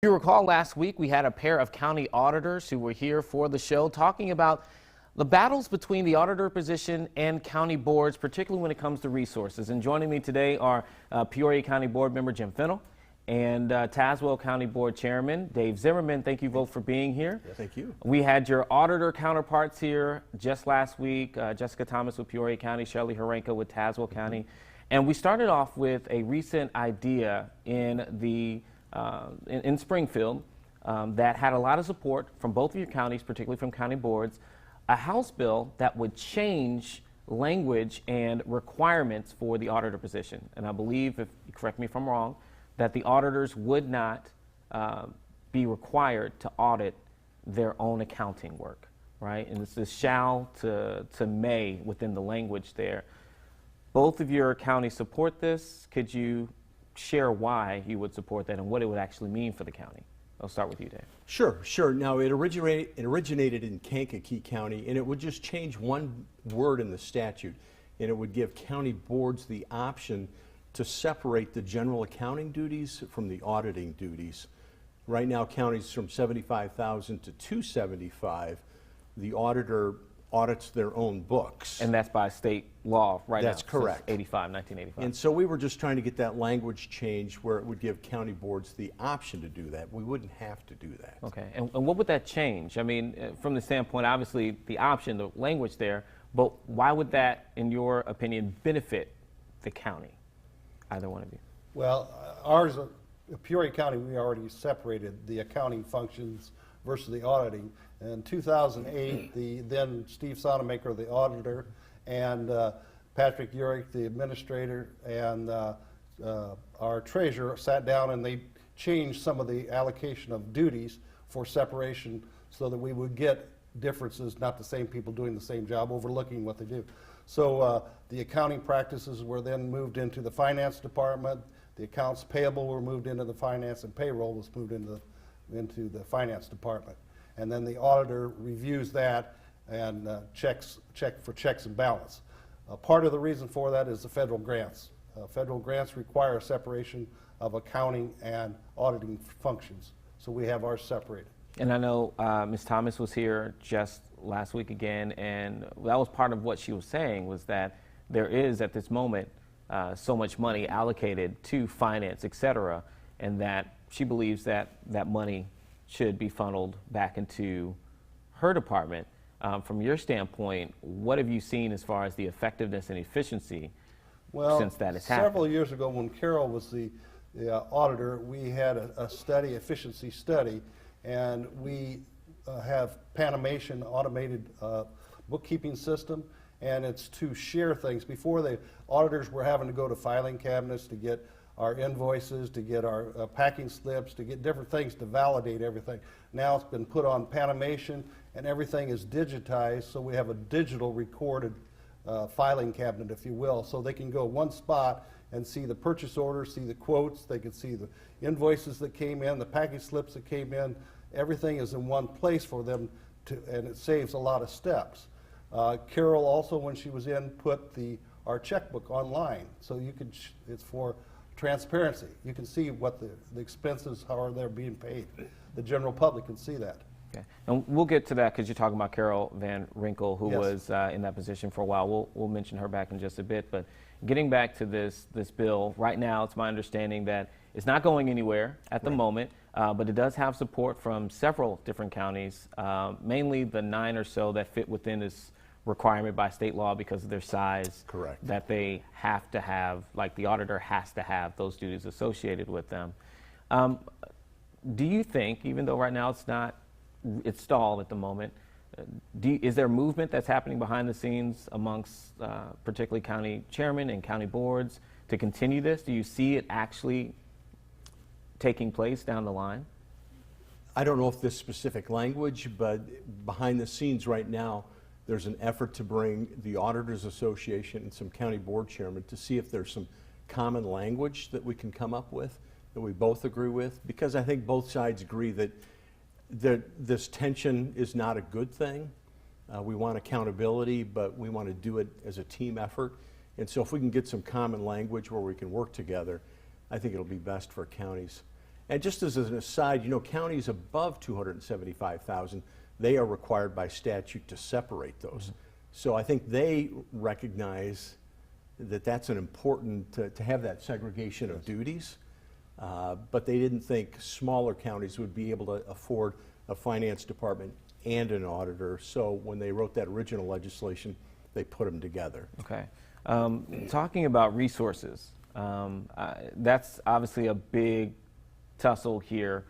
You recall last week we had a pair of county auditors who were here for the show talking about the battles between the auditor position and county boards, particularly when it comes to resources. And joining me today are Peoria County Board Member Jim Fennell and Tazewell County Board Chairman Dave Zimmerman. Thank you both for being here. Yeah, thank you. We had your auditor counterparts here just last week, Jessica Thomas with Peoria County, Shirley Horenka with Tazewell County. And we started off with a recent idea in Springfield that had a lot of support from both of your counties, particularly from county boards, a House bill that would change language and requirements for the auditor position. And I believe, if you correct me if I'm wrong, that the auditors would not be required to audit their own accounting work, right? And this is shall to may within the language there. Both of your counties support this. Could you share why you would support that and what it would actually mean for the county? I'll start with you, Dave. Sure. Now, it originated in Kankakee County, and it would just change one word in the statute, and it would give county boards the option to separate the general accounting duties from the auditing duties. Right now, counties from 75,000 to 275, the auditor audits their own books. And that's by state law right now. That's correct. 1985. And so we were just trying to get that language changed where it would give county boards the option to do that. We wouldn't have to do that. Okay, and what would that change? I mean, from the standpoint, obviously, the option, the language there, but why would that, in your opinion, benefit the county? Either one of you. Well, ours, Peoria County, we already separated the accounting functions versus the auditing. In 2008, the then Steve Sonamaker, the auditor, and Patrick Urick, the administrator, and our treasurer sat down and they changed some of the allocation of duties for separation so that we would get differences, not the same people doing the same job, overlooking what they do. So the accounting practices were then moved into the finance department. The accounts payable were moved into the finance, and payroll was moved into the finance department. And then the auditor reviews that and check for checks and balance. Part of the reason for that is the federal grants. Federal grants require separation of accounting and auditing functions, so we have ours separated. And I know Ms. Thomas was here just last week again, and that was part of what she was saying, was that there is at this moment so much money allocated to finance, et cetera, and that she believes that that money should be funneled back into her department. From your standpoint, what have you seen as far as the effectiveness and efficiency since that has happened? Several years ago when Carol was the auditor, we had a efficiency study, and we have Panamation automated bookkeeping system, and it's to share things. Before, the auditors were having to go to filing cabinets to get our invoices, to get our packing slips, to get different things to validate everything. Now it's been put on Panamation and everything is digitized, so we have a digital recorded filing cabinet, if you will, so they can go one spot and see the purchase order, see the quotes, they can see the invoices that came in, the packing slips that came in. Everything is in one place for them to, and it saves a lot of steps. Carol also, when she was in, put our checkbook online, so you could, it's for transparency. You can see what the expenses, how are they being paid. The general public can see that. Okay. And we'll get to that because you're talking about Carol Van Winkle, who Yes. was in that position for a while. We'll mention her back in just a bit. But getting back to this bill, right now it's my understanding that it's not going anywhere at the moment, but it does have support from several different counties, mainly the 9 or so that fit within this requirement by state law because of their size. Correct. That they have to have, like the auditor has to have those duties associated with them. Do you think, even though right now it's stalled at the moment, is there movement that's happening behind the scenes amongst particularly county chairmen and county boards to continue this? Do you see it actually taking place down the line? I don't know if this specific language, but behind the scenes right now, there's an effort to bring the Auditors Association and some county board chairmen to see if there's some common language that we can come up with, that we both agree with, because I think both sides agree that this tension is not a good thing. We want accountability, but we want to do it as a team effort. And so if we can get some common language where we can work together, I think it'll be best for counties. And just as an aside, counties above 275,000, they are required by statute to separate those. So I think they recognize that that's an important, to have that segregation of duties. But they didn't think smaller counties would be able to afford a finance department and an auditor. So when they wrote that original legislation, they put them together. Okay. Talking about resources, that's obviously a big tussle here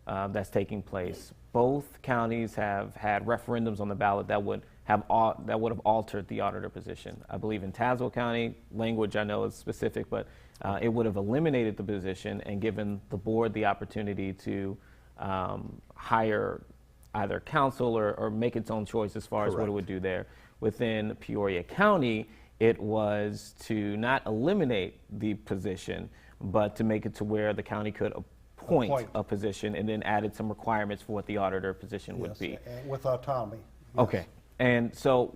that's taking place. Both counties have had referendums on the ballot that would have altered the auditor position. I believe in Tazewell County, language I know is specific, but it would have eliminated the position and given the board the opportunity to hire either counsel or make its own choice as far as what it would do there. Within Peoria County, it was to not eliminate the position, but to make it to where the county could appoint a position and then added some requirements for what the auditor position would be. And with autonomy. Okay. And so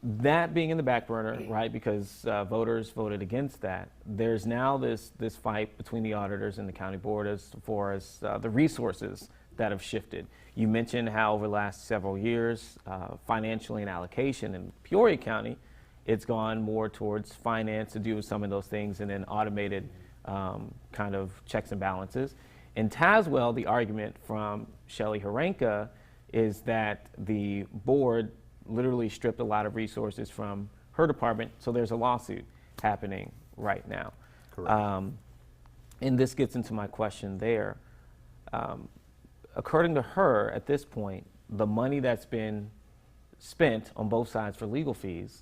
that being in the back burner, right, because voters voted against that, there's now this fight between the auditors and the county board as far as the resources that have shifted. You mentioned how over the last several years, financially and allocation in Peoria County, it's gone more towards finance to do with some of those things and then automated kind of checks and balances. In Tazewell, the argument from Shelley Harenka is that the board literally stripped a lot of resources from her department, so there's a lawsuit happening right now. Correct. And this gets into my question there. According to her, at this point, the money that's been spent on both sides for legal fees,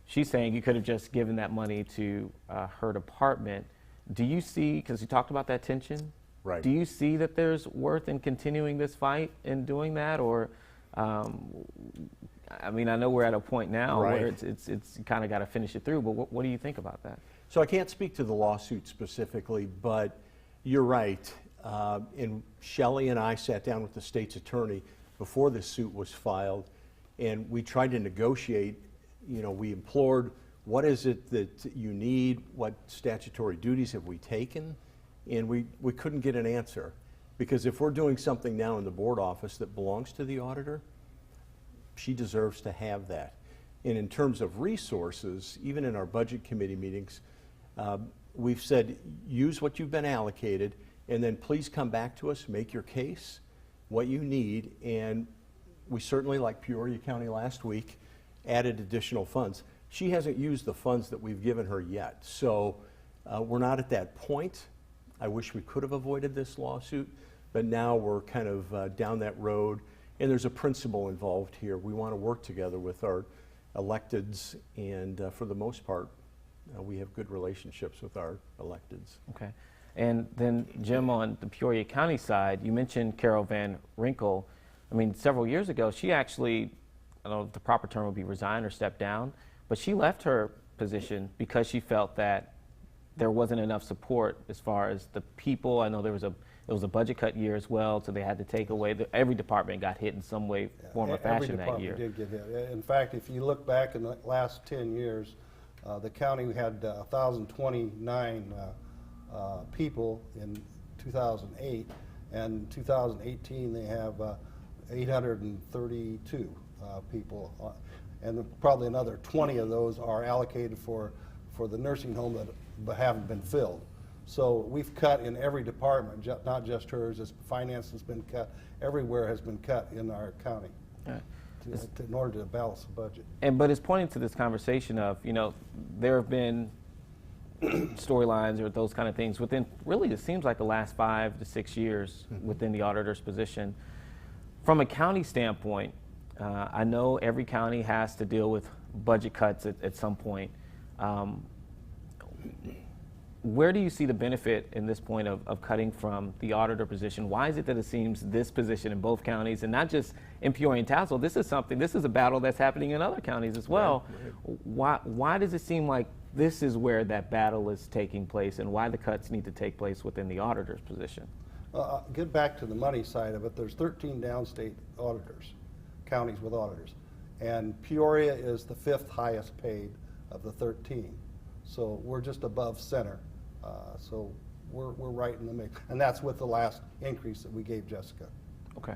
she's saying you could have just given that money to her department. Do you see, because you talked about that tension, Right. do you see that there's worth in continuing this fight and doing that? Or, I mean, I know we're at a point now where it's kind of got to finish it through, but what do you think about that? So I can't speak to the lawsuit specifically, but you're right. And Shelley and I sat down with the state's attorney before this suit was filed, and we tried to negotiate. We implored, what is it that you need? What statutory duties have we taken? And we couldn't get an answer, because if we're doing something now in the board office that belongs to the auditor, she deserves to have that. And in terms of resources, even in our budget committee meetings, we've said, use what you've been allocated, and then please come back to us, make your case, what you need. And we certainly, like Peoria County last week, added additional funds. She hasn't used the funds that we've given her yet. So we're not at that point. I wish we could have avoided this lawsuit, but now we're kind of down that road. And there's a principle involved here. We want to work together with our electeds, and for the most part, we have good relationships with our electeds. Okay. And then, Jim, on the Peoria County side, you mentioned Carol Van Winkle. I mean, several years ago, she actually, I don't know if the proper term would be resign or step down, but she left her position because she felt that there wasn't enough support as far as the people. I know there was a budget cut year as well, so they had to take away. Every department got hit in some way, form, or fashion that year. Every department did get hit. In fact, if you look back in the last 10 years, the county had 1,029 people in 2008, and in 2018 they have 832 people, and probably another 20 of those are allocated for the nursing home that haven't been filled. So we've cut in every department, not just hers. Finance has been cut. Everywhere has been cut in our county in order to balance the budget. But it's pointing to this conversation of, there have been storylines or those kind of things within, really, it seems like the last 5 to 6 years within the auditor's position. From a county standpoint, I know every county has to deal with budget cuts at some point. Where do you see the benefit in this point of cutting from the auditor position? Why is it that it seems this position in both counties, and not just in Peoria and Tazewell, this is a battle that's happening in other counties as well. Right. Why does it seem like this is where that battle is taking place, and why the cuts need to take place within the auditor's position? Get back to the money side of it. There's 13 downstate auditors, counties with auditors, and Peoria is the 5th highest paid of the 13. So we're just above center. So we're right in the mix. And that's with the last increase that we gave Jessica. Okay.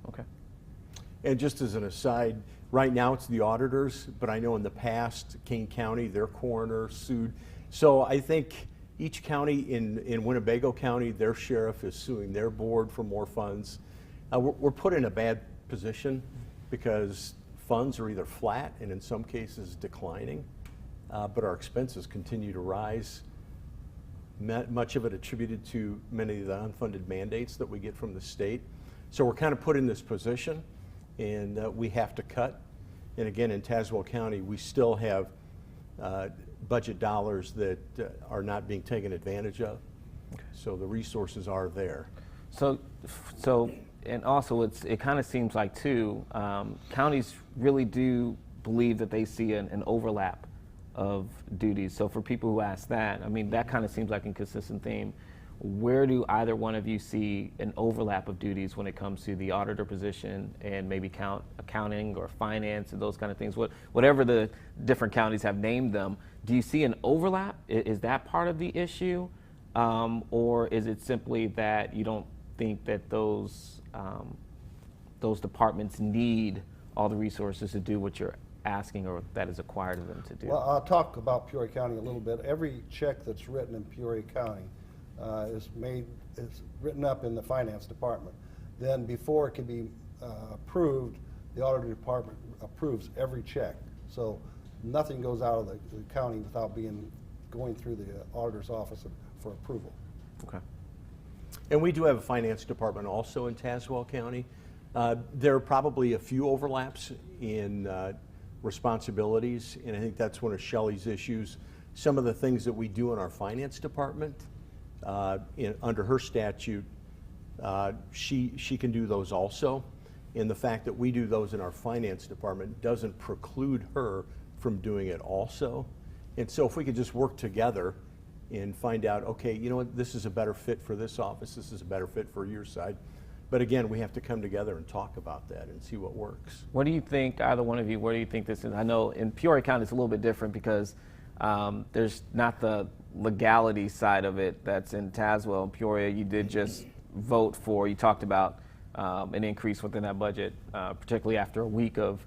Okay. And just as an aside, right now it's the auditors, but I know in the past, Kane County, their coroner sued. So I think each county in Winnebago County, their sheriff is suing their board for more funds. We're put in a bad position because funds are either flat and in some cases declining, but our expenses continue to rise. Much of it attributed to many of the unfunded mandates that we get from the state. So we're kind of put in this position, and we have to cut. And again, in Tazewell County, we still have budget dollars that are not being taken advantage of. Okay. So the resources are there. So, and also it kind of seems like too, counties really do believe that they see an overlap of duties. So for people who ask that, I mean, that kind of seems like a consistent theme. Where do either one of you see an overlap of duties when it comes to the auditor position and maybe accounting or finance and those kind of things? Whatever the different counties have named them, do you see an overlap? Is that part of the issue? Or is it simply that you don't think that those departments need all the resources to do what you're asking or that is acquired of them to do? Well, I'll talk about Peoria County a little bit. Every check that's written in Peoria County is written up in the finance department. Then before it can be approved, the auditor department approves every check. So nothing goes out of the county without going through the auditor's office for approval. Okay. And we do have a finance department also in Tazewell County. There are probably a few overlaps in responsibilities, and I think that's one of Shelley's issues. Some of the things that we do in our finance department, under her statute, she can do those also. And the fact that we do those in our finance department doesn't preclude her from doing it also. And so if we could just work together and find out, okay, you know what, this is a better fit for this office, this is a better fit for your side. But again, we have to come together and talk about that and see what works. What do you think, either one of you, where do you think this is? I know in Peoria County it's a little bit different because there's not the legality side of it that's in Tazewell. In Peoria, you did just vote for, you talked about an increase within that budget, particularly after a week of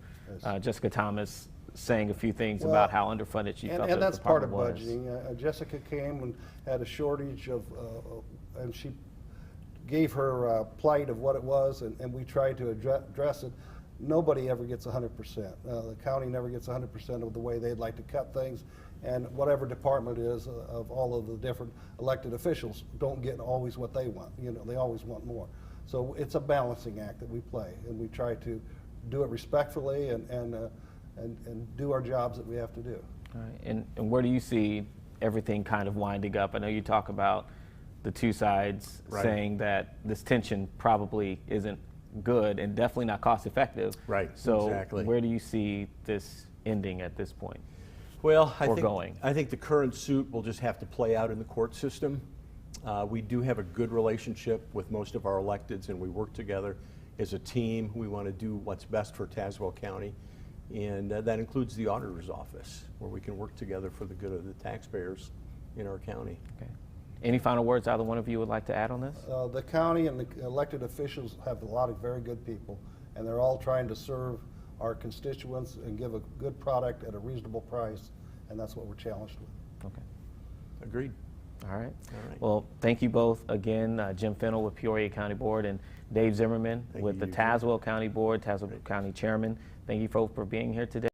Jessica Thomas saying a few things about how underfunded she felt and the that's part of department was. budgeting. Jessica came and had a shortage of, and she gave her plight of what it was, and we tried to address it. Nobody ever gets 100%. The county never gets 100% of the way they'd like to cut things, and whatever department is of all of the different elected officials don't get always what they want. You know, they always want more. So it's a balancing act that we play, and we try to do it respectfully and do our jobs that we have to do. All right. And where do you see everything kind of winding up? I know you talk about the two sides saying that this tension probably isn't good and definitely not cost effective. Right, so exactly. Where do you see this ending at this point? Well, I think the current suit will just have to play out in the court system. We do have a good relationship with most of our electeds, and we work together as a team. We want to do what's best for Tazewell County, and that includes the auditor's office, where we can work together for the good of the taxpayers in our county. Okay. Any final words either one of you would like to add on this? The county and the elected officials have a lot of very good people, and they're all trying to serve our constituents and give a good product at a reasonable price, and that's what we're challenged with. Okay. Agreed. All right. All right. Well, thank you both again, Jim Fennell with Peoria County Board and Dave Zimmerman with the Tazewell County Board, Tazewell County Chairman. Thank you both for being here today.